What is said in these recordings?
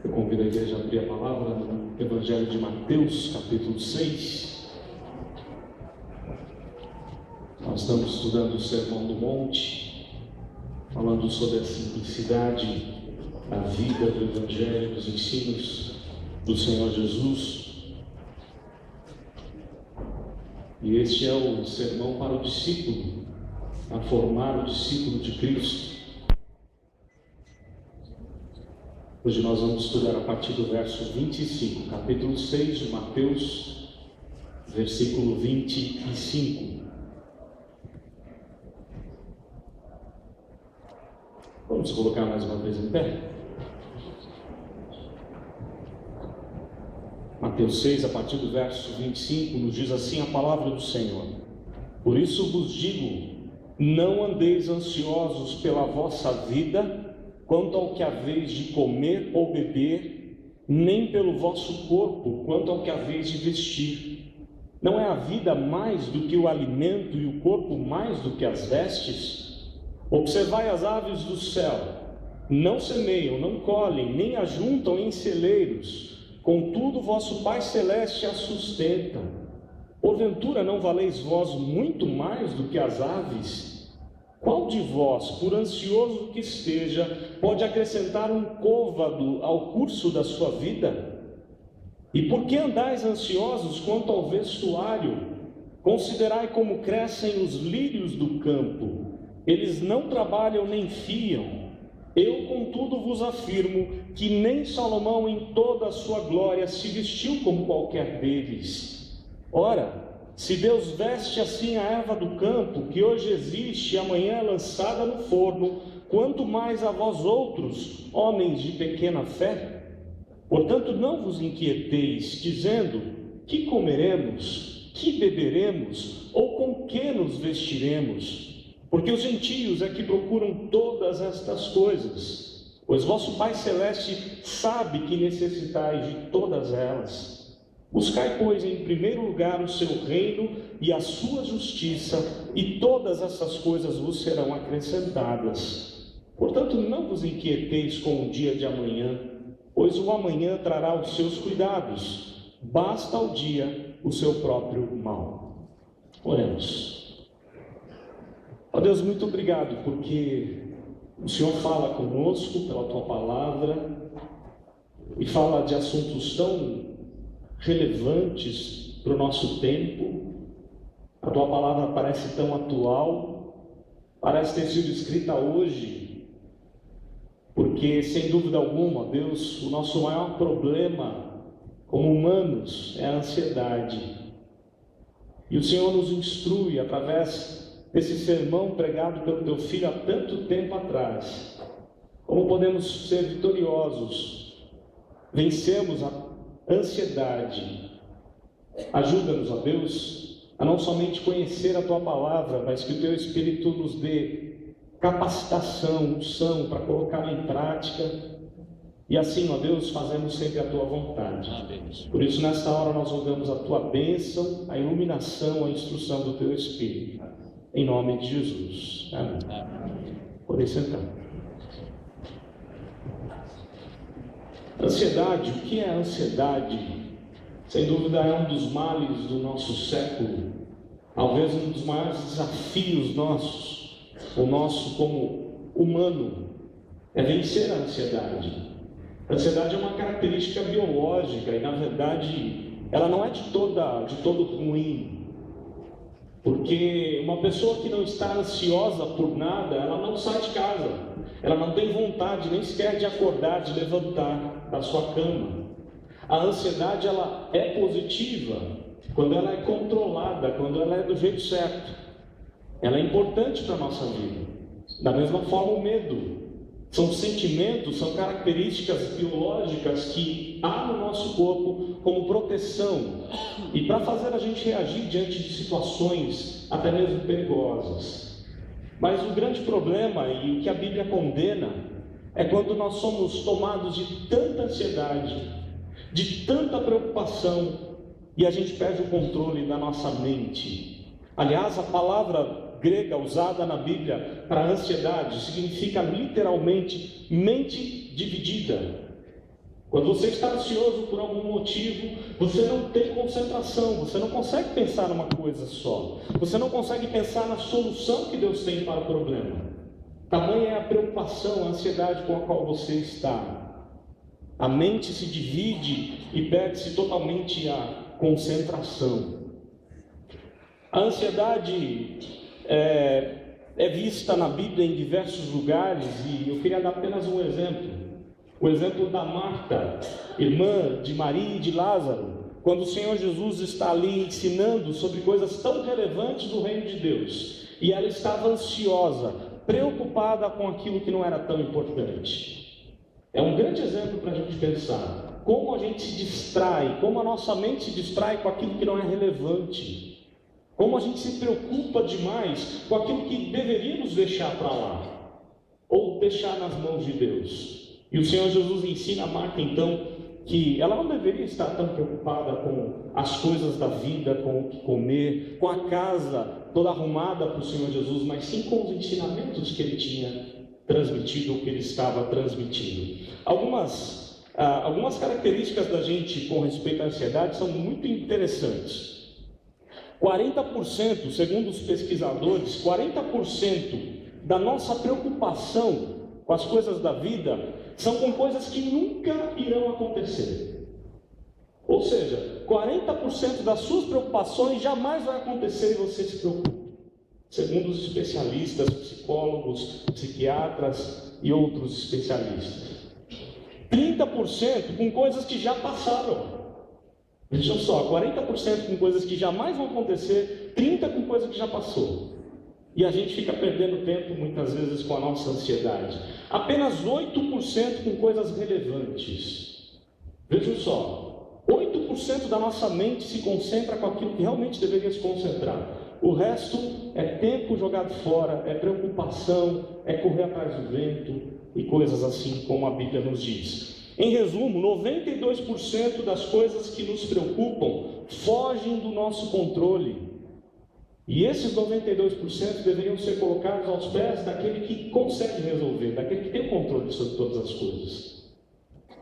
Eu convido a igreja a abrir a palavra no Evangelho de Mateus, capítulo 6. Nós estamos estudando o Sermão do Monte, falando sobre a simplicidade da vida do Evangelho, dos ensinos do Senhor Jesus. E este é o sermão para o discípulo, a formar o discípulo de Cristo. Hoje nós vamos estudar a partir do verso 25, capítulo 6 de Mateus, versículo 25. Vamos colocar mais uma vez em pé? Mateus 6, a partir do verso 25, nos diz assim a palavra do Senhor: Por isso vos digo, não andeis ansiosos pela vossa vida, quanto ao que haveis de comer ou beber, nem pelo vosso corpo, quanto ao que haveis de vestir. Não é a vida mais do que o alimento e o corpo mais do que as vestes? Observai as aves do céu, não semeiam, não colhem, nem ajuntam em celeiros, contudo vosso Pai Celeste as sustenta. Porventura não valeis vós muito mais do que as aves? Qual de vós, por ansioso que esteja, pode acrescentar um côvado ao curso da sua vida? E por que andais ansiosos quanto ao vestuário? Considerai como crescem os lírios do campo. Eles não trabalham nem fiam. Eu, contudo, vos afirmo que nem Salomão em toda a sua glória se vestiu como qualquer deles. Ora, se Deus veste assim a erva do campo, que hoje existe e amanhã é lançada no forno, quanto mais a vós outros, homens de pequena fé? Portanto, não vos inquieteis, dizendo: que comeremos, que beberemos, ou com que nos vestiremos? Porque os gentios é que procuram todas estas coisas, pois vosso Pai Celeste sabe que necessitais de todas elas. Buscai, pois, em primeiro lugar o seu reino e a sua justiça, e todas essas coisas vos serão acrescentadas. Portanto, não vos inquieteis com o dia de amanhã, pois o amanhã trará os seus cuidados. Basta ao dia o seu próprio mal. Oremos. Ó Deus, muito obrigado, porque o Senhor fala conosco pela Tua palavra e fala de assuntos tão relevantes para o nosso tempo. A Tua palavra parece tão atual, parece ter sido escrita hoje, porque sem dúvida alguma, Deus, o nosso maior problema como humanos é a ansiedade. E o Senhor nos instrui através desse sermão pregado pelo Teu Filho há tanto tempo atrás, como podemos ser vitoriosos, vencemos a ansiedade. Ajuda-nos, ó Deus, a não somente conhecer a Tua palavra, mas que o Teu Espírito nos dê capacitação, unção para colocá-la em prática, e assim, ó Deus, fazemos sempre a Tua vontade. Por isso, nesta hora, nós rogamos a Tua bênção, a iluminação, a instrução do Teu Espírito, em nome de Jesus. Amém. Podem sentar. Ansiedade, o que é a ansiedade? Sem dúvida é um dos males do nosso século, talvez um dos maiores desafios nossos, o nosso como humano, é vencer a ansiedade. A ansiedade é uma característica biológica e, na verdade, ela não é de todo ruim, porque uma pessoa que não está ansiosa por nada, ela não sai de casa. Ela não tem vontade nem sequer de acordar, de levantar da sua cama. A ansiedade, ela é positiva quando ela é controlada, quando ela é do jeito certo. Ela é importante para a nossa vida. Da mesma forma, o medo. São sentimentos, são características biológicas que há no nosso corpo como proteção e para fazer a gente reagir diante de situações até mesmo perigosas. Mas o grande problema, e o que a Bíblia condena, é quando nós somos tomados de tanta ansiedade, de tanta preocupação, e a gente perde o controle da nossa mente. Aliás, a palavra grega usada na Bíblia para ansiedade significa literalmente mente dividida. Quando você está ansioso por algum motivo, você não tem concentração, você não consegue pensar numa coisa só, você não consegue pensar na solução que Deus tem para o problema. Tamanha é a preocupação, a ansiedade com a qual você está. A mente se divide e perde-se totalmente a concentração. A ansiedade é vista na Bíblia em diversos lugares, e eu queria dar apenas um exemplo. O exemplo da Marta, irmã de Maria e de Lázaro, quando o Senhor Jesus está ali ensinando sobre coisas tão relevantes do reino de Deus, e ela estava ansiosa, preocupada com aquilo que não era tão importante. É um grande exemplo para a gente pensar como a gente se distrai, como a nossa mente se distrai com aquilo que não é relevante, como a gente se preocupa demais com aquilo que deveríamos deixar para lá, ou deixar nas mãos de Deus. E o Senhor Jesus ensina a Marta então que ela não deveria estar tão preocupada com as coisas da vida, com o que comer, com a casa toda arrumada para o Senhor Jesus, mas sim com os ensinamentos que ele tinha transmitido, ou que ele estava transmitindo. Algumas características da gente com respeito à ansiedade são muito interessantes. 40%, segundo os pesquisadores, 40% da nossa preocupação com as coisas da vida são com coisas que nunca irão acontecer. Ou seja, 40% das suas preocupações jamais vai acontecer e você se preocupa. Segundo os especialistas, psicólogos, psiquiatras e outros especialistas. 30% com coisas que já passaram. Vejam só, 40% com coisas que jamais vão acontecer, 30% com coisa que já passou. E a gente fica perdendo tempo muitas vezes com a nossa ansiedade. Apenas 8% com coisas relevantes. Vejam só, 8% da nossa mente se concentra com aquilo que realmente deveria se concentrar. O resto é tempo jogado fora, é preocupação, é correr atrás do vento e coisas assim como a Bíblia nos diz. Em resumo, 92% das coisas que nos preocupam fogem do nosso controle. E esses 92% deveriam ser colocados aos pés daquele que consegue resolver, daquele que tem controle sobre todas as coisas.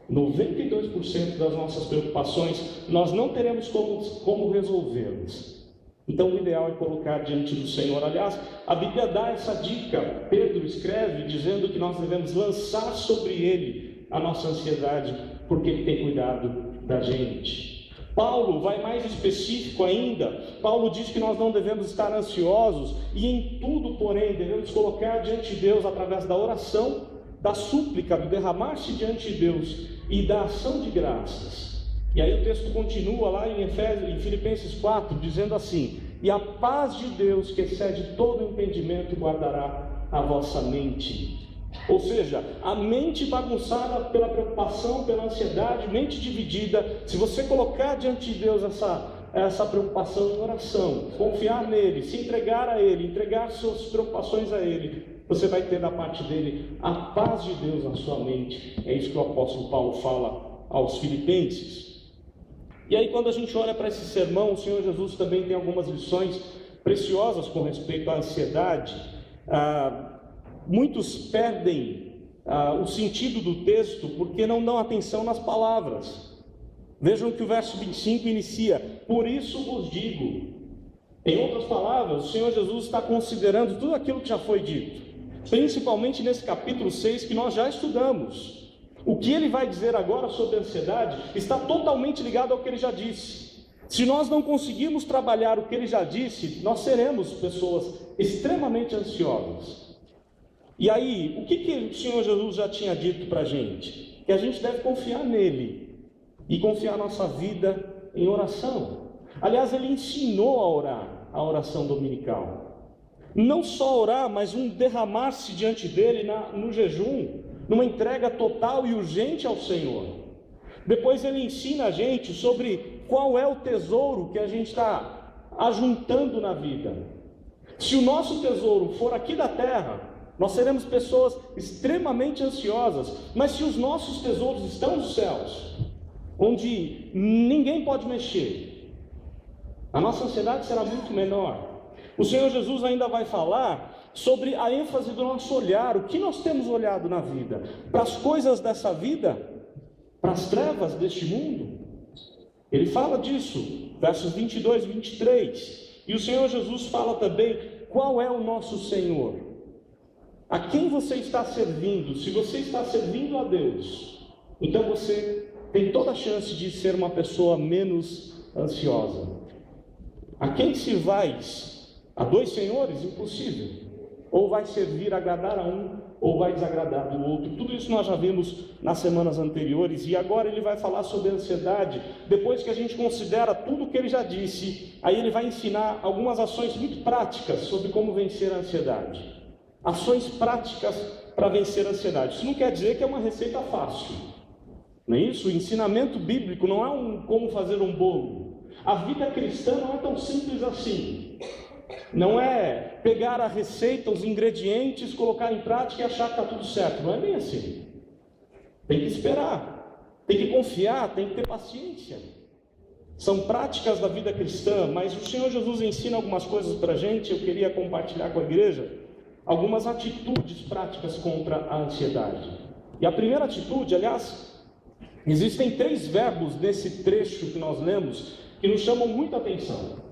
92% das nossas preocupações nós não teremos como resolvê-las. Então o ideal é colocar diante do Senhor. Aliás, a Bíblia dá essa dica. Pedro escreve dizendo que nós devemos lançar sobre Ele a nossa ansiedade, porque Ele tem cuidado da gente. Paulo vai mais específico ainda. Paulo diz que nós não devemos estar ansiosos e em tudo, porém, devemos colocar diante de Deus através da oração, da súplica, do derramar-se diante de Deus e da ação de graças. E aí o texto continua lá em Filipenses 4, dizendo assim: e a paz de Deus, que excede todo entendimento, guardará a vossa mente. Ou seja, a mente bagunçada pela preocupação, pela ansiedade, mente dividida, se você colocar diante de Deus essa preocupação em oração, confiar nele, se entregar a Ele, entregar suas preocupações a Ele, você vai ter da parte dele a paz de Deus na sua mente. É isso que o apóstolo Paulo fala aos Filipenses. E aí quando a gente olha para esse sermão, o Senhor Jesus também tem algumas lições preciosas com respeito à ansiedade. Muitos perdem o sentido do texto porque não dão atenção nas palavras. Vejam que o verso 25 inicia: por isso vos digo. Em outras palavras, o Senhor Jesus está considerando tudo aquilo que já foi dito, principalmente nesse capítulo 6 que nós já estudamos. O que ele vai dizer agora sobre a ansiedade está totalmente ligado ao que ele já disse. Se nós não conseguirmos trabalhar o que ele já disse, nós seremos pessoas extremamente ansiosas. E aí, o que o Senhor Jesus já tinha dito para a gente? Que a gente deve confiar nele e confiar nossa vida em oração. Aliás, ele ensinou a orar, a oração dominical. Não só orar, mas um derramar-se diante dele no jejum, numa entrega total e urgente ao Senhor. Depois ele ensina a gente sobre qual é o tesouro que a gente está ajuntando na vida. Se o nosso tesouro for aqui da terra, nós seremos pessoas extremamente ansiosas, mas se os nossos tesouros estão nos céus, onde ninguém pode mexer, a nossa ansiedade será muito menor. O Senhor Jesus ainda vai falar sobre a ênfase do nosso olhar, o que nós temos olhado na vida, para as coisas dessa vida, para as trevas deste mundo. Ele fala disso, versos 22 e 23. E o Senhor Jesus fala também qual é o nosso Senhor. A quem você está servindo? Se você está servindo a Deus, então você tem toda a chance de ser uma pessoa menos ansiosa. A quem servais? A dois senhores? Impossível. Ou vai servir, agradar a um, ou vai desagradar do outro. Tudo isso nós já vimos nas semanas anteriores. E agora ele vai falar sobre a ansiedade. Depois que a gente considera tudo o que ele já disse, aí ele vai ensinar algumas ações muito práticas sobre como vencer a ansiedade. Ações práticas para vencer a ansiedade. Isso não quer dizer que é uma receita fácil. Não é isso? O ensinamento bíblico não é como fazer um bolo. A vida cristã não é tão simples assim. Não é pegar a receita, os ingredientes, colocar em prática e achar que está tudo certo. Não é bem assim. Tem que esperar, tem que confiar, tem que ter paciência. São práticas da vida cristã, mas o Senhor Jesus ensina algumas coisas para a gente. Eu queria compartilhar com a igreja algumas atitudes práticas contra a ansiedade. E a primeira atitude, aliás, existem 3 verbos nesse trecho que nós lemos que nos chamam muita atenção.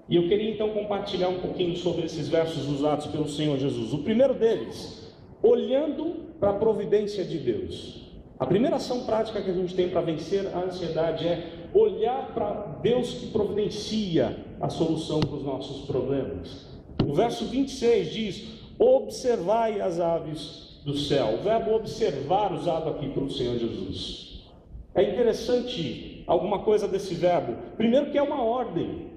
E eu queria então compartilhar um pouquinho sobre esses versos usados pelo Senhor Jesus. O primeiro deles, olhando para a providência de Deus. A primeira ação prática que a gente tem para vencer a ansiedade é olhar para Deus que providencia a solução para os nossos problemas. O verso 26 diz: observai as aves do céu. O verbo observar usado aqui pelo Senhor Jesus. É interessante alguma coisa desse verbo. Primeiro que é uma ordem.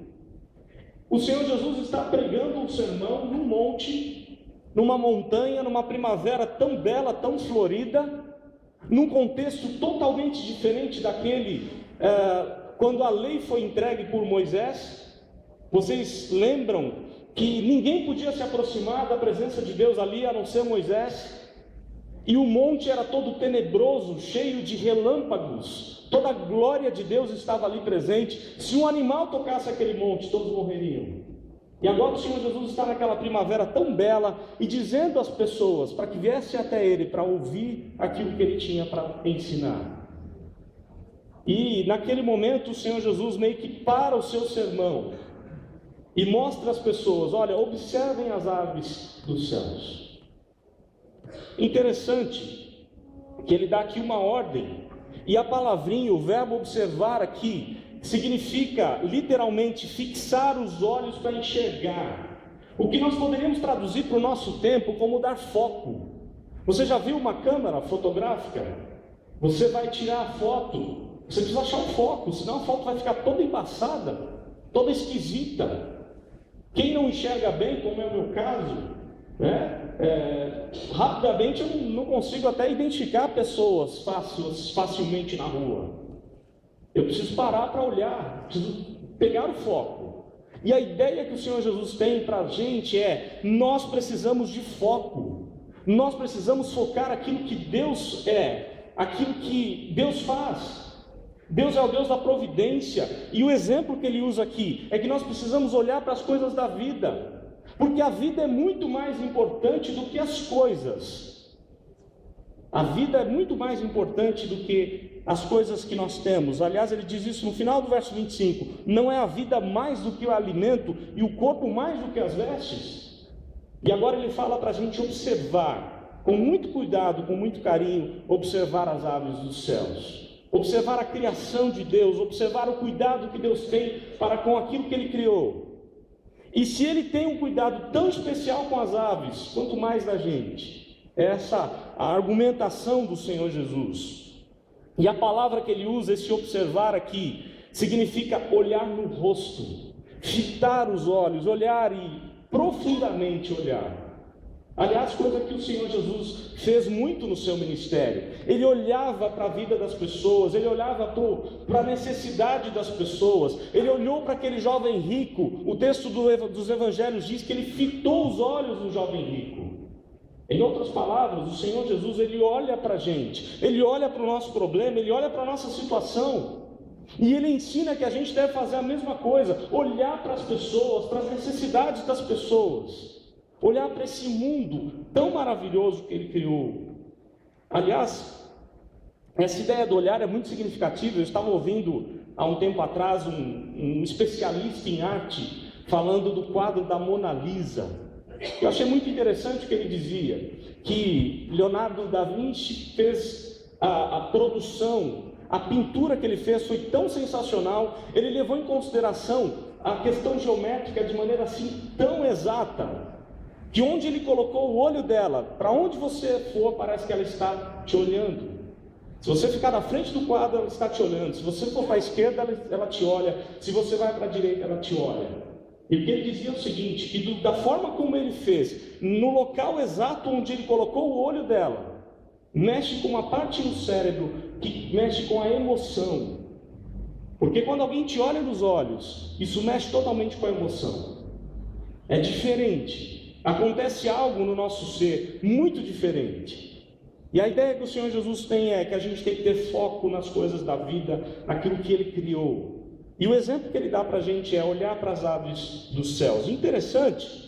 O Senhor Jesus está pregando um sermão num monte, numa montanha, numa primavera tão bela, tão florida, num contexto totalmente diferente daquele quando a lei foi entregue por Moisés. Vocês lembram que ninguém podia se aproximar da presença de Deus ali, a não ser Moisés, e o monte era todo tenebroso, cheio de relâmpagos, toda a glória de Deus estava ali presente. Se um animal tocasse aquele monte, todos morreriam. E agora o Senhor Jesus está naquela primavera tão bela e dizendo às pessoas para que viessem até Ele para ouvir aquilo que Ele tinha para ensinar. E naquele momento o Senhor Jesus meio que para o seu sermão e mostra às pessoas: olha, observem as aves dos céus. Interessante que ele dá aqui uma ordem, e a palavrinha, o verbo observar aqui, significa literalmente fixar os olhos para enxergar. O que nós poderíamos traduzir para o nosso tempo como dar foco. Você já viu uma câmera fotográfica? Você vai tirar a foto, você precisa achar o foco, senão a foto vai ficar toda embaçada, toda esquisita. Quem não enxerga bem, como é o meu caso, rapidamente eu não consigo até identificar pessoas facilmente na rua. Eu preciso parar para olhar, preciso pegar o foco. E a ideia que o Senhor Jesus tem para a gente é: nós precisamos de foco. Nós precisamos focar aquilo que Deus é, aquilo que Deus faz. Deus é o Deus da providência, e o exemplo que ele usa aqui é que nós precisamos olhar para as coisas da vida, porque a vida é muito mais importante do que as coisas. A vida é muito mais importante do que as coisas que nós temos. Aliás, ele diz isso no final do verso 25: não é a vida mais do que o alimento e o corpo mais do que as vestes? E agora ele fala para a gente observar, com muito cuidado, com muito carinho, observar as aves dos céus. Observar a criação de Deus, observar o cuidado que Deus tem para com aquilo que Ele criou. E se Ele tem um cuidado tão especial com as aves, quanto mais da gente. Essa a argumentação do Senhor Jesus. E a palavra que Ele usa, esse observar aqui, significa olhar no rosto, fitar os olhos, olhar e profundamente olhar. Aliás, coisa que o Senhor Jesus fez muito no seu ministério. Ele olhava para a vida das pessoas, ele olhava para a necessidade das pessoas. Ele olhou para aquele jovem rico. O texto dos evangelhos diz que ele fitou os olhos no jovem rico. Em outras palavras, o Senhor Jesus, ele olha para a gente, ele olha para o nosso problema, ele olha para a nossa situação. E ele ensina que a gente deve fazer a mesma coisa, olhar para as pessoas, para as necessidades das pessoas. Olhar para esse mundo tão maravilhoso que Ele criou. Aliás, Essa ideia do olhar é muito significativa. Eu estava ouvindo há um tempo atrás um especialista em arte falando do quadro da Mona Lisa. Eu achei muito interessante o que ele dizia, que Leonardo da Vinci fez a produção, a pintura que ele fez foi tão sensacional, ele levou em consideração a questão geométrica de maneira assim tão exata, que onde ele colocou o olho dela, para onde você for, parece que ela está te olhando. Se você ficar na frente do quadro, ela está te olhando. Se você for para a esquerda, ela te olha. Se você vai para a direita, ela te olha. E o que ele dizia é o seguinte, que da forma como ele fez, no local exato onde ele colocou o olho dela, mexe com uma parte no cérebro que mexe com a emoção. Porque quando alguém te olha nos olhos, isso mexe totalmente com a emoção. É diferente. Acontece algo no nosso ser muito diferente. E a ideia que o Senhor Jesus tem é que a gente tem que ter foco nas coisas da vida, naquilo que Ele criou. E o exemplo que Ele dá para a gente é olhar para as aves dos céus. Interessante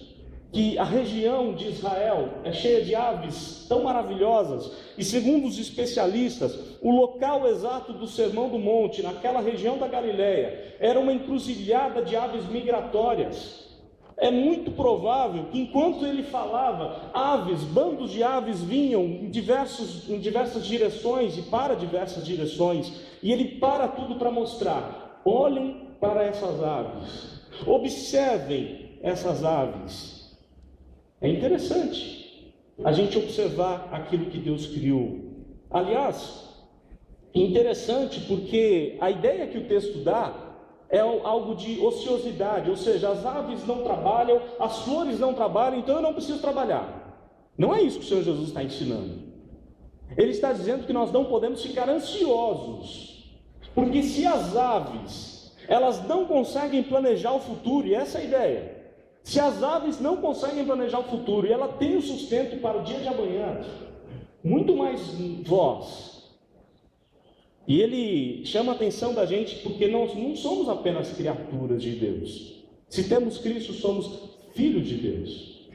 que a região de Israel é cheia de aves tão maravilhosas. E segundo os especialistas, o local exato do Sermão do Monte, naquela região da Galileia, era uma encruzilhada de aves migratórias. É muito provável que enquanto ele falava, bandos de aves vinham em diversas direções e para diversas direções, e ele para tudo para mostrar: olhem para essas aves, observem essas aves. É interessante a gente observar aquilo que Deus criou. Aliás, interessante porque a ideia que o texto dá é algo de ociosidade, ou seja, as aves não trabalham, as flores não trabalham, então eu não preciso trabalhar. Não é isso que o Senhor Jesus está ensinando. Ele está dizendo que nós não podemos ficar ansiosos, porque se as aves, elas não conseguem planejar o futuro, e essa é a ideia, se as aves não conseguem planejar o futuro, e ela tem o sustento para o dia de amanhã, muito mais vós. E ele chama a atenção da gente porque nós não somos apenas criaturas de Deus. Se temos Cristo, somos filhos de Deus.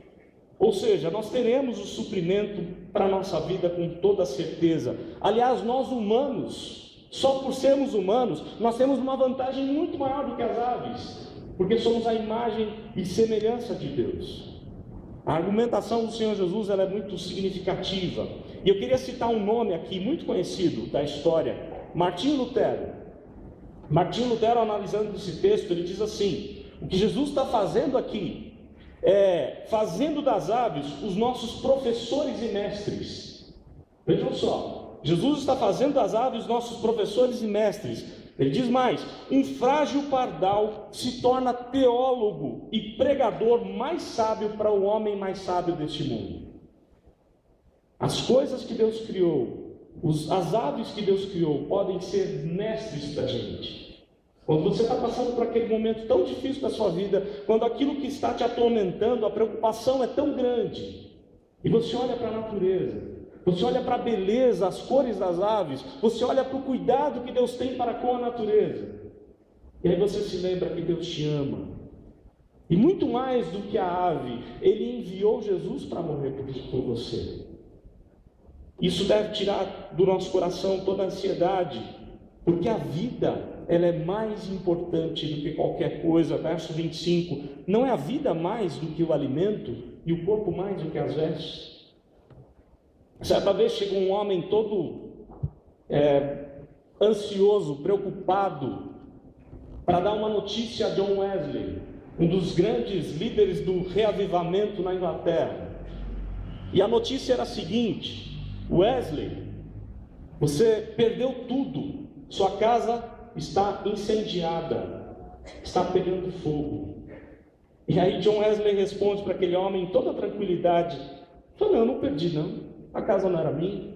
Ou seja, nós teremos o suprimento para a nossa vida com toda certeza. Aliás, nós humanos, só por sermos humanos, nós temos uma vantagem muito maior do que as aves, porque somos a imagem e semelhança de Deus. A argumentação do Senhor Jesus ela é muito significativa. E eu queria citar um nome aqui muito conhecido da história, Martinho Lutero. Martinho Lutero, analisando esse texto, ele diz assim: o que Jesus está fazendo aqui é fazendo das aves os nossos professores e mestres. Vejam só, Jesus está fazendo das aves os nossos professores e mestres. Ele diz mais: um frágil pardal se torna teólogo e pregador mais sábio para o homem mais sábio deste mundo. As coisas que Deus criou, as aves que Deus criou, podem ser mestres para a gente. Quando você está passando por aquele momento tão difícil da sua vida, quando aquilo que está te atormentando, a preocupação é tão grande, e você olha para a natureza, você olha para a beleza, as cores das aves, você olha para o cuidado que Deus tem para com a natureza, e aí você se lembra que Deus te ama. E muito mais do que a ave, Ele enviou Jesus para morrer por você. Isso deve tirar do nosso coração toda a ansiedade, porque a vida, ela é mais importante do que qualquer coisa. Verso 25, não é a vida mais do que o alimento, e o corpo mais do que as vestes? Certa vez chegou um homem todo ansioso, preocupado, para dar uma notícia a John Wesley, um dos grandes líderes do reavivamento na Inglaterra. E a notícia era a seguinte: Wesley, você perdeu tudo, sua casa está incendiada, está pegando fogo. E aí John Wesley responde para aquele homem em toda tranquilidade: não, eu não perdi não, a casa não era minha,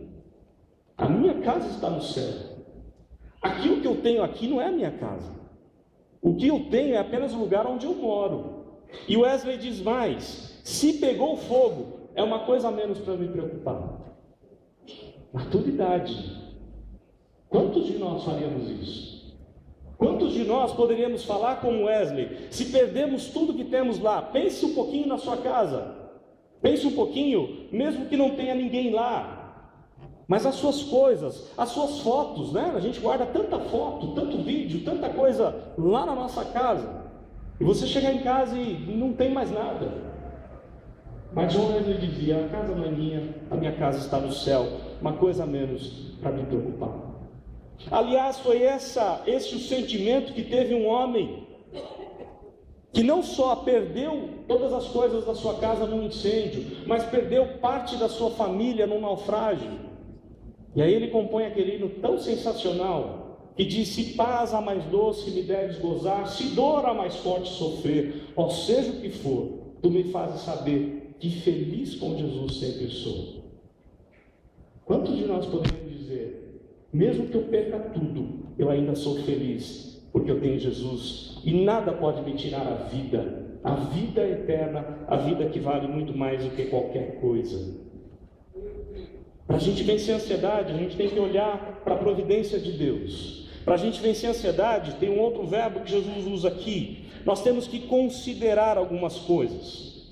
a minha casa está no céu. Aquilo que eu tenho aqui não é a minha casa, o que eu tenho é apenas o lugar onde eu moro. E Wesley diz mais: se pegou fogo, é uma coisa a menos para me preocupar. Maturidade. Quantos de nós faríamos isso? Quantos de nós poderíamos falar como Wesley? Se perdemos tudo que temos lá, pense um pouquinho na sua casa, pense um pouquinho, mesmo que não tenha ninguém lá, mas as suas coisas, as suas fotos, né? A gente guarda tanta foto, tanto vídeo, tanta coisa lá na nossa casa. E você chegar em casa e não tem mais nada. Mas John Wesley dizia: a casa não é minha, a minha casa está no céu, uma coisa a menos para me preocupar. Aliás, foi esse o sentimento que teve um homem que não só perdeu todas as coisas da sua casa num incêndio, mas perdeu parte da sua família num naufrágio. E aí ele compõe aquele hino tão sensacional, que diz: se paz a mais doce me deves gozar, se dor a mais forte sofrer, ó seja o que for, tu me fazes saber que feliz com Jesus sempre sou. Quantos de nós podemos dizer: mesmo que eu perca tudo, eu ainda sou feliz, porque eu tenho Jesus, e nada pode me tirar a vida eterna, a vida que vale muito mais do que qualquer coisa. Para a gente vencer a ansiedade, a gente tem que olhar para a providência de Deus. Para a gente vencer a ansiedade, tem um outro verbo que Jesus usa aqui. Nós temos que considerar algumas coisas.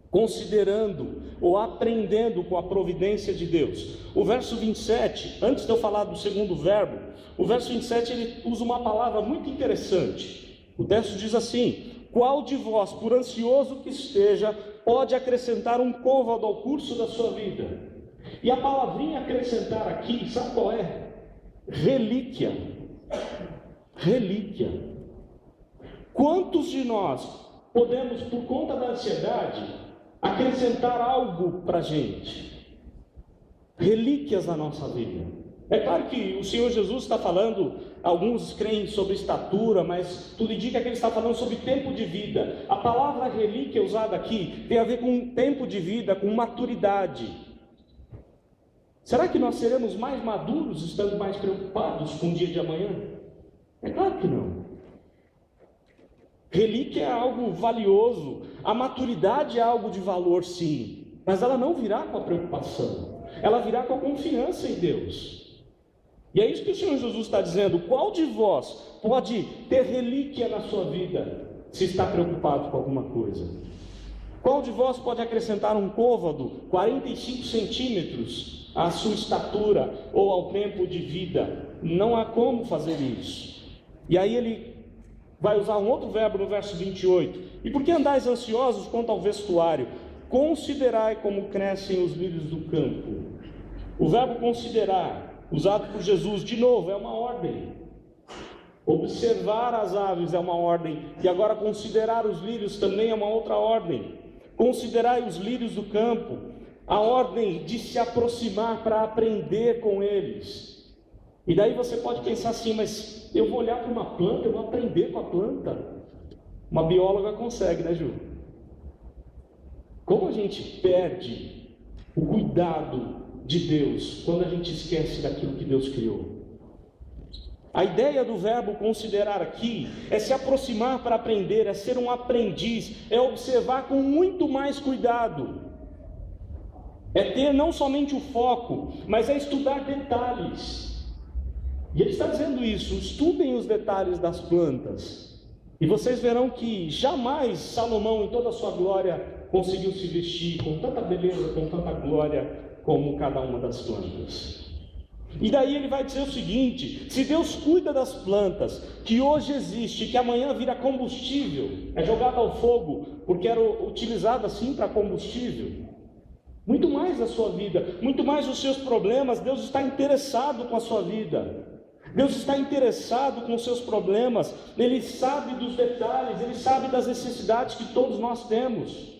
Considerando ou aprendendo com a providência de Deus. O verso 27, antes de eu falar do segundo verbo, o verso 27 ele usa uma palavra muito interessante. O texto diz assim: qual de vós, por ansioso que esteja, pode acrescentar um côvado ao curso da sua vida? E a palavrinha acrescentar aqui, sabe qual é? Relíquia. Relíquia. Quantos de nós podemos, por conta da ansiedade, acrescentar algo para a gente? Relíquias na nossa vida. É claro que o Senhor Jesus está falando, alguns creem sobre estatura, mas tudo indica que Ele está falando sobre tempo de vida. A palavra relíquia usada aqui tem a ver com tempo de vida, com maturidade. Será que nós seremos mais maduros, estando mais preocupados com o dia de amanhã? É claro que não. Relíquia é algo valioso, a maturidade é algo de valor, sim, mas ela não virá com a preocupação, ela virá com a confiança em Deus. E é isso que o Senhor Jesus está dizendo: qual de vós pode ter relíquia na sua vida, se está preocupado com alguma coisa? Qual de vós pode acrescentar um côvado, 45 centímetros, à sua estatura ou ao tempo de vida? Não há como fazer isso. E aí ele vai usar um outro verbo no verso 28. E por que andais ansiosos quanto ao vestuário? Considerai como crescem os lírios do campo. O verbo considerar, usado por Jesus, de novo, é uma ordem. Observar as aves é uma ordem, e agora considerar os lírios também é uma outra ordem. Considerai os lírios do campo, a ordem de se aproximar para aprender com eles. E daí você pode pensar assim: mas eu vou olhar para uma planta, eu vou aprender com a planta. Uma bióloga consegue, né, Ju? Como a gente perde o cuidado de Deus quando a gente esquece daquilo que Deus criou? A ideia do verbo considerar aqui é se aproximar para aprender, é ser um aprendiz, é observar com muito mais cuidado, é ter não somente o foco, mas é estudar detalhes. E ele está dizendo isso: estudem os detalhes das plantas, e vocês verão que jamais Salomão, em toda a sua glória, conseguiu se vestir com tanta beleza, com tanta glória, como cada uma das plantas. E daí ele vai dizer o seguinte: se Deus cuida das plantas, que hoje existe, que amanhã vira combustível, é jogado ao fogo, porque era utilizado assim para combustível, muito mais a sua vida, muito mais os seus problemas, Deus está interessado com a sua vida. Deus está interessado com os seus problemas, Ele sabe dos detalhes, Ele sabe das necessidades que todos nós temos.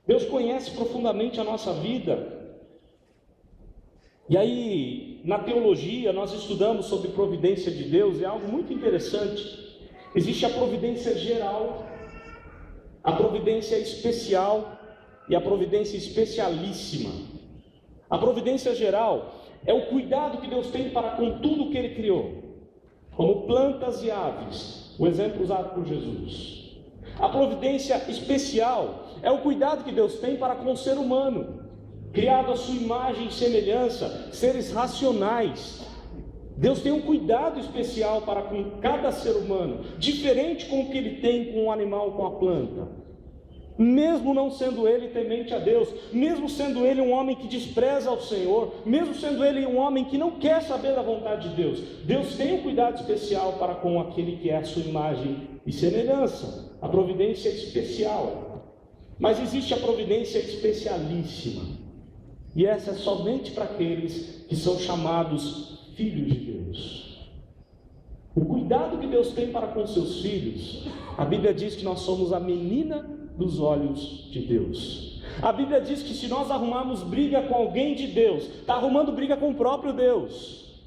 Deus conhece profundamente a nossa vida. E aí, na teologia, nós estudamos sobre providência de Deus, e é algo muito interessante. Existe a providência geral, a providência especial e a providência especialíssima. A providência geral é o cuidado que Deus tem para com tudo que Ele criou, como plantas e aves, o exemplo usado por Jesus. A providência especial é o cuidado que Deus tem para com o ser humano, criado à sua imagem e semelhança, seres racionais. Deus tem um cuidado especial para com cada ser humano, diferente com o que Ele tem com o animal, com a planta. mesmo não sendo ele temente a Deus, mesmo sendo ele um homem que despreza ao Senhor, mesmo sendo ele um homem que não quer saber da vontade de Deus, Deus tem um cuidado especial para com aquele que é a sua imagem e semelhança, a providência especial. Mas existe a providência especialíssima, e essa é somente para aqueles que são chamados filhos de Deus. O cuidado que Deus tem para com seus filhos, a Bíblia diz que nós somos a menina dos olhos de Deus. A Bíblia diz que se nós arrumarmos briga com alguém de Deus, está arrumando briga com o próprio Deus,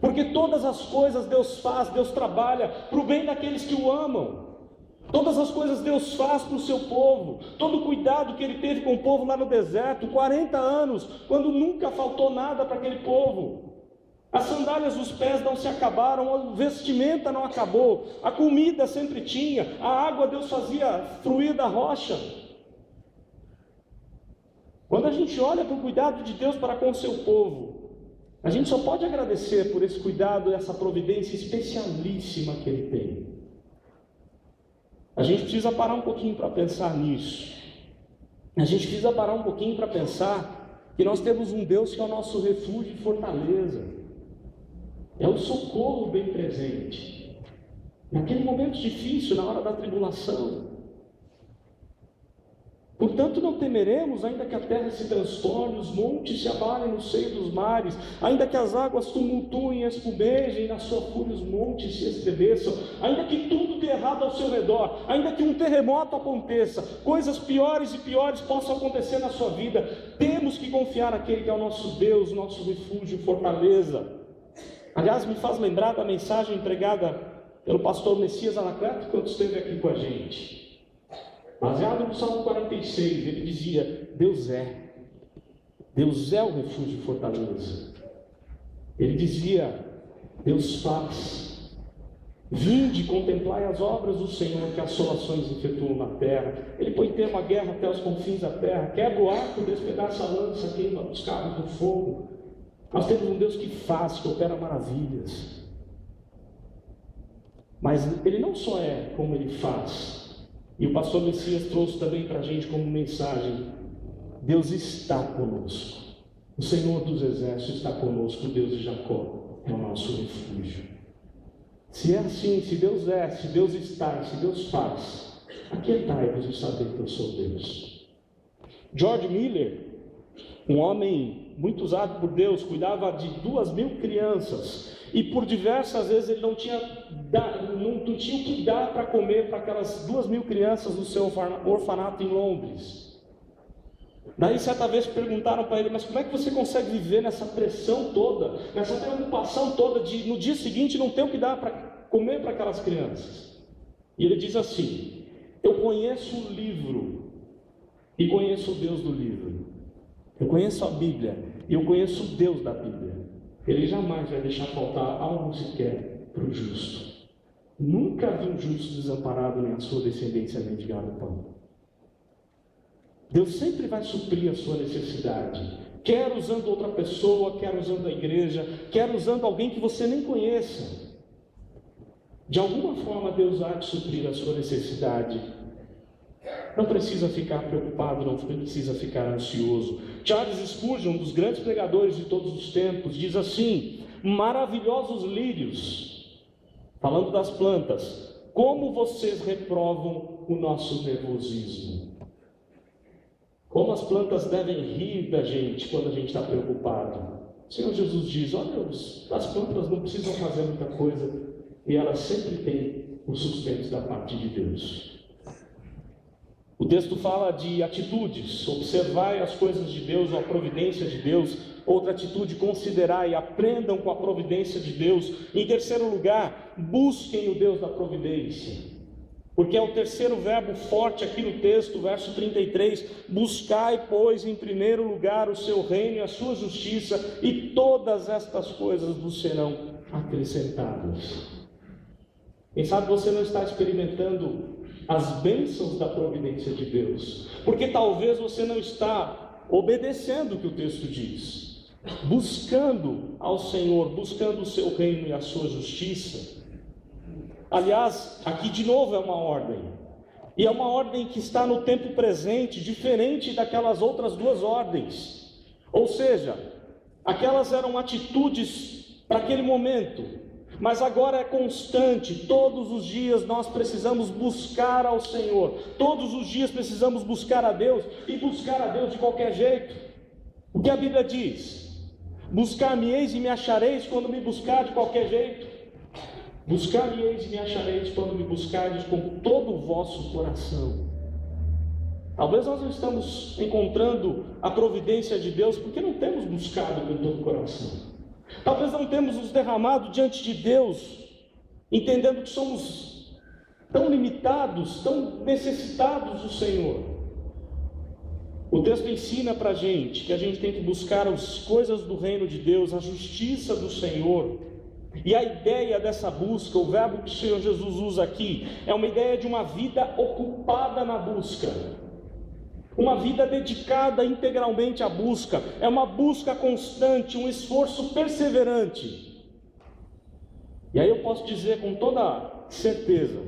porque todas as coisas Deus faz, Deus trabalha para o bem daqueles que o amam. Todas as coisas Deus faz para o seu povo. Todo o cuidado que Ele teve com o povo lá no deserto, 40 anos, quando nunca faltou nada para aquele povo. As sandálias dos pés não se acabaram, a vestimenta não acabou, a comida sempre tinha, a água Deus fazia fluir da rocha. Quando a gente olha para o cuidado de Deus para com o seu povo, a gente só pode agradecer por esse cuidado e essa providência especialíssima que Ele tem. A gente precisa parar um pouquinho para pensar nisso. A gente precisa parar um pouquinho para pensar que nós temos um Deus que é o nosso refúgio e fortaleza. É o socorro bem presente, naquele momento difícil, na hora da tribulação. Portanto, não temeremos, ainda que a terra se transtorne, os montes se abalem no seio dos mares, ainda que as águas tumultuem e espumejem, na sua fúria os montes se estremeçam, ainda que tudo dê errado ao seu redor, ainda que um terremoto aconteça, coisas piores e piores possam acontecer na sua vida, temos que confiar naquele que é o nosso Deus, nosso refúgio e fortaleza. Aliás, me faz lembrar da mensagem pregada pelo pastor Messias Anacleto quando esteve aqui com a gente. Baseado no Salmo 46, ele dizia: Deus é o refúgio e fortaleza. Ele dizia: Deus faz. Vinde, contemplai as obras do Senhor, que assolações efetuam na terra. Ele põe termo à guerra até os confins da terra, quebra o arco, despedaça a lança, queima os cabos do fogo. Nós temos um Deus que faz, que opera maravilhas. Mas Ele não só é como Ele faz, e o pastor Messias trouxe também para a gente como mensagem: Deus está conosco. O Senhor dos Exércitos está conosco, o Deus de Jacó é o nosso refúgio. Se é assim, se Deus está, se Deus faz, aquietai-vos e saber que eu sou Deus. George Miller, um homem muito usado por Deus, cuidava de 2.000 crianças, e por diversas vezes ele não tinha o que dar para comer para aquelas 2.000 crianças no seu orfanato em Londres. Daí certa vez perguntaram para ele: mas como é que você consegue viver nessa pressão toda, nessa preocupação toda de no dia seguinte não ter o que dar para comer para aquelas crianças? E ele diz assim: eu conheço o livro e conheço o Deus do livro. Eu conheço a Bíblia e eu conheço o Deus da Bíblia. Ele jamais vai deixar faltar algo sequer para o justo. Nunca vi um justo desamparado, nem a sua descendência mendigar o pão. Deus sempre vai suprir a sua necessidade, quer usando outra pessoa, quer usando a igreja, quer usando alguém que você nem conheça. De alguma forma Deus há de suprir a sua necessidade. Não precisa ficar preocupado, não precisa ficar ansioso. Charles Spurgeon, um dos grandes pregadores de todos os tempos, diz assim: maravilhosos lírios, falando das plantas, como vocês reprovam o nosso nervosismo. Como as plantas devem rir da gente quando a gente está preocupado. O Senhor Jesus diz: olha, as plantas não precisam fazer muita coisa, e elas sempre têm o sustento da parte de Deus. O texto fala de atitudes: observai as coisas de Deus, a providência de Deus. Outra atitude: considerai, aprendam com a providência de Deus. Em terceiro lugar, busquem o Deus da providência, porque é o terceiro verbo forte aqui no texto, verso 33, buscai, pois, em primeiro lugar o seu reino e a sua justiça, e todas estas coisas vos serão acrescentadas. Quem sabe você não está experimentando as bênçãos da providência de Deus, porque talvez você não está obedecendo o que o texto diz, buscando ao Senhor, buscando o seu reino e a sua justiça. Aliás, aqui de novo é uma ordem: E é uma ordem que está no tempo presente, diferente daquelas outras duas ordens. Ou seja, aquelas eram atitudes para aquele momento, mas agora é constante. Todos os dias nós precisamos buscar ao Senhor, todos os dias precisamos buscar a Deus, e buscar a Deus de qualquer jeito. O que a Bíblia diz? Buscar-me-eis e me achareis quando me buscar de qualquer jeito. Buscar-me-eis e me achareis quando me buscardes com todo o vosso coração. Talvez nós não estamos encontrando a providência de Deus porque não temos buscado com todo o coração. Talvez não temos nos derramado diante de Deus, entendendo que somos tão limitados, tão necessitados do Senhor. O texto ensina para a gente que a gente tem que buscar as coisas do reino de Deus, a justiça do Senhor. E a ideia dessa busca, o verbo que o Senhor Jesus usa aqui, é uma ideia de uma vida ocupada na busca, uma vida dedicada integralmente à busca, é uma busca constante, um esforço perseverante. E aí eu posso dizer com toda certeza,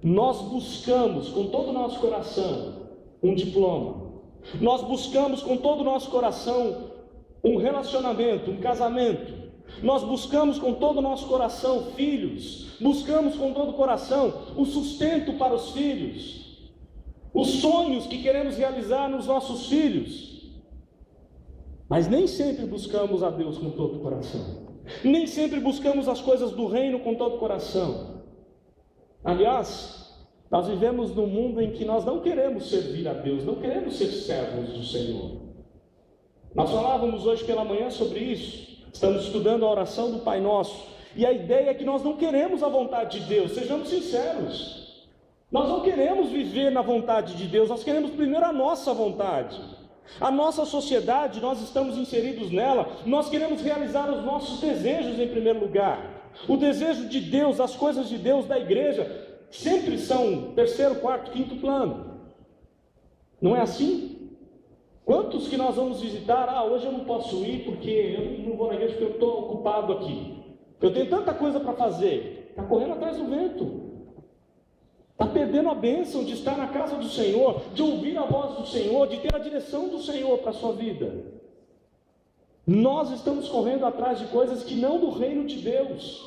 nós buscamos com todo o nosso coração um diploma, nós buscamos com todo o nosso coração um relacionamento, um casamento, nós buscamos com todo o nosso coração filhos, buscamos com todo o coração o sustento para os filhos, os sonhos que queremos realizar nos nossos filhos, mas nem sempre buscamos a Deus com todo o coração, nem sempre buscamos as coisas do reino com todo o coração. Aliás, nós vivemos num mundo em que nós não queremos servir a Deus, não queremos ser servos do Senhor. Nós falávamos hoje pela manhã sobre isso. Estamos estudando a oração do Pai Nosso, e a ideia é que nós não queremos a vontade de Deus, sejamos sinceros. Nós não queremos viver na vontade de Deus, nós queremos primeiro a nossa vontade. A nossa sociedade, nós estamos inseridos nela, nós queremos realizar os nossos desejos em primeiro lugar. O desejo de Deus, as coisas de Deus, da igreja, sempre são terceiro, quarto, quinto plano. Não é assim? Quantos que nós vamos visitar? Hoje eu não posso ir porque eu não vou na igreja porque eu estou ocupado aqui. Eu tenho tanta coisa para fazer. Está correndo atrás do vento. Está perdendo a bênção de estar na casa do Senhor, de ouvir a voz do Senhor, de ter a direção do Senhor para a sua vida. Nós estamos correndo atrás de coisas que não do reino de Deus.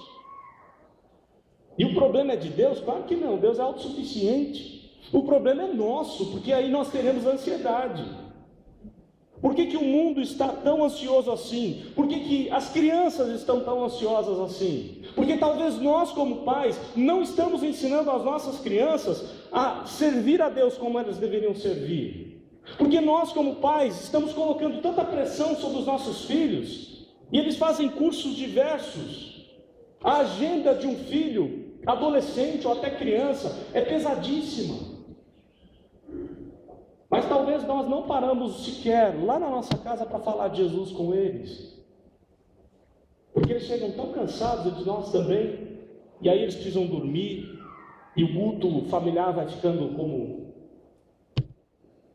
E o problema é de Deus? Claro que não, Deus é autossuficiente. O problema é nosso, porque aí nós teremos ansiedade. Por que o mundo está tão ansioso assim? Por que as crianças estão tão ansiosas assim? Porque talvez nós, como pais, não estamos ensinando as nossas crianças a servir a Deus como elas deveriam servir. Porque nós, como pais, estamos colocando tanta pressão sobre os nossos filhos, e eles fazem cursos diversos. A agenda de um filho, adolescente ou até criança, é pesadíssima. Mas talvez nós não paramos sequer lá na nossa casa para falar de Jesus com eles. Porque eles chegam tão cansados de nós também, e aí eles precisam dormir, e o culto familiar vai ficando como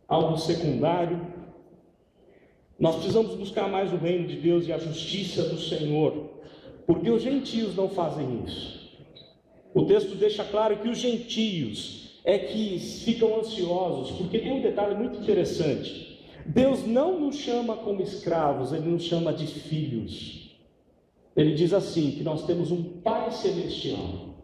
algo secundário. Nós precisamos buscar mais o reino de Deus e a justiça do Senhor, porque os gentios não fazem isso. O texto deixa claro que os gentios é que ficam ansiosos, porque tem um detalhe muito interessante. Deus não nos chama como escravos, Ele nos chama de filhos. Ele diz assim, que nós temos um Pai celestial,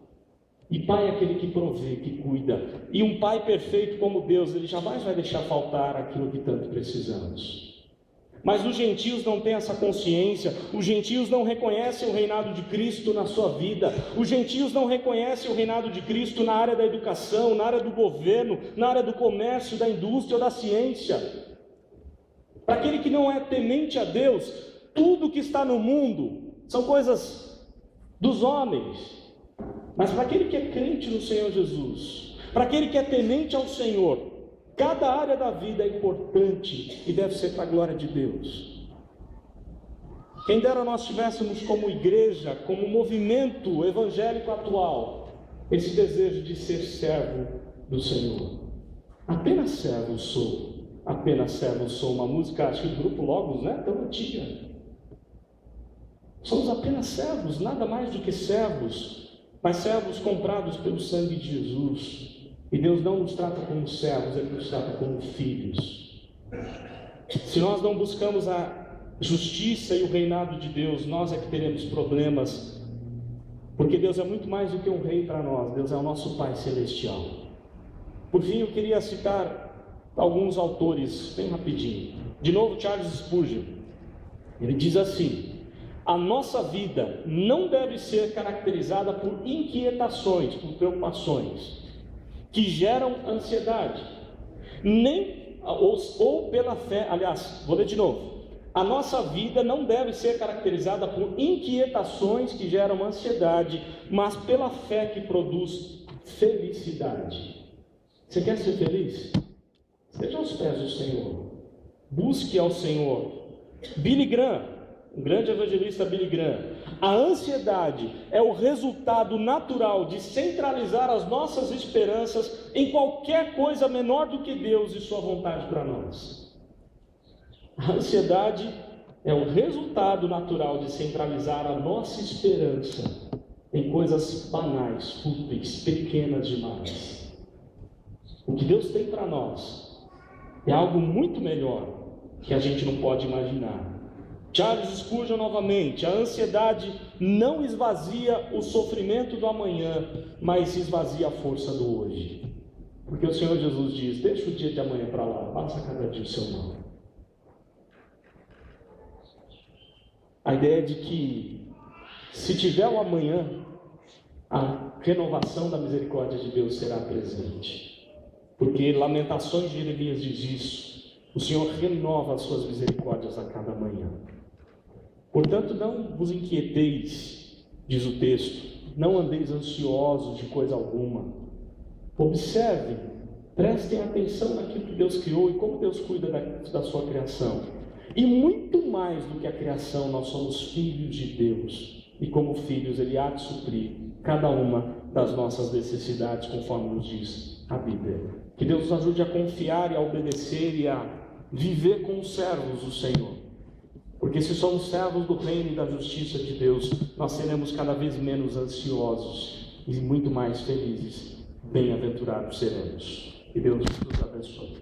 e Pai é aquele que provê, que cuida, e um Pai perfeito como Deus, Ele jamais vai deixar faltar aquilo que tanto precisamos. Mas os gentios não têm essa consciência, os gentios não reconhecem o reinado de Cristo na sua vida, os gentios não reconhecem o reinado de Cristo na área da educação, na área do governo, na área do comércio, da indústria ou da ciência. Para aquele que não é temente a Deus, tudo que está no mundo são coisas dos homens, mas para aquele que é crente no Senhor Jesus, para aquele que é temente ao Senhor, cada área da vida é importante e deve ser para a glória de Deus. Quem dera nós tivéssemos como igreja, como movimento evangélico atual, esse desejo de ser servo do Senhor. Apenas servo sou, uma música, acho que do grupo Logos, né? Tão antiga. Somos apenas servos, nada mais do que servos, mas servos comprados pelo sangue de Jesus. E Deus não nos trata como servos, Ele nos trata como filhos. Se nós não buscamos a justiça e o reinado de Deus, nós é que teremos problemas, porque Deus é muito mais do que um rei para nós. Deus é o nosso Pai Celestial. Por fim, eu queria citar alguns autores, bem rapidinho. De novo, Charles Spurgeon. Ele diz assim: a nossa vida não deve ser caracterizada por inquietações, por preocupações que geram ansiedade, nem ou pela fé. Aliás, vou ler de novo. A nossa vida não deve ser caracterizada por inquietações que geram ansiedade, mas pela fé que produz felicidade. Você quer ser feliz? Esteja aos pés do Senhor. Busque ao Senhor. Billy Graham, o grande evangelista Billy Graham: a ansiedade é o resultado natural de centralizar as nossas esperanças em qualquer coisa menor do que Deus e sua vontade para nós. A ansiedade é o resultado natural de centralizar a nossa esperança em coisas banais, fúteis, pequenas demais. O que Deus tem para nós é algo muito melhor que a gente não pode imaginar. Charles Spurgeon novamente: a ansiedade não esvazia o sofrimento do amanhã, mas esvazia a força do hoje. Porque o Senhor Jesus diz: deixa o dia de amanhã para lá, passa cada dia o seu mal. A ideia de que, se tiver o amanhã, a renovação da misericórdia de Deus será presente. Porque Lamentações de Jeremias diz isso: o Senhor renova as suas misericórdias a cada manhã. Portanto, não vos inquieteis, diz o texto, não andeis ansiosos de coisa alguma. Observem, prestem atenção naquilo que Deus criou e como Deus cuida da sua criação. E muito mais do que a criação, nós somos filhos de Deus. E como filhos, Ele há de suprir cada uma das nossas necessidades, conforme nos diz a Bíblia. Que Deus nos ajude a confiar e a obedecer e a viver como servos do Senhor. Porque se somos servos do reino e da justiça de Deus, nós seremos cada vez menos ansiosos e muito mais felizes. Bem-aventurados seremos. Que Deus nos abençoe.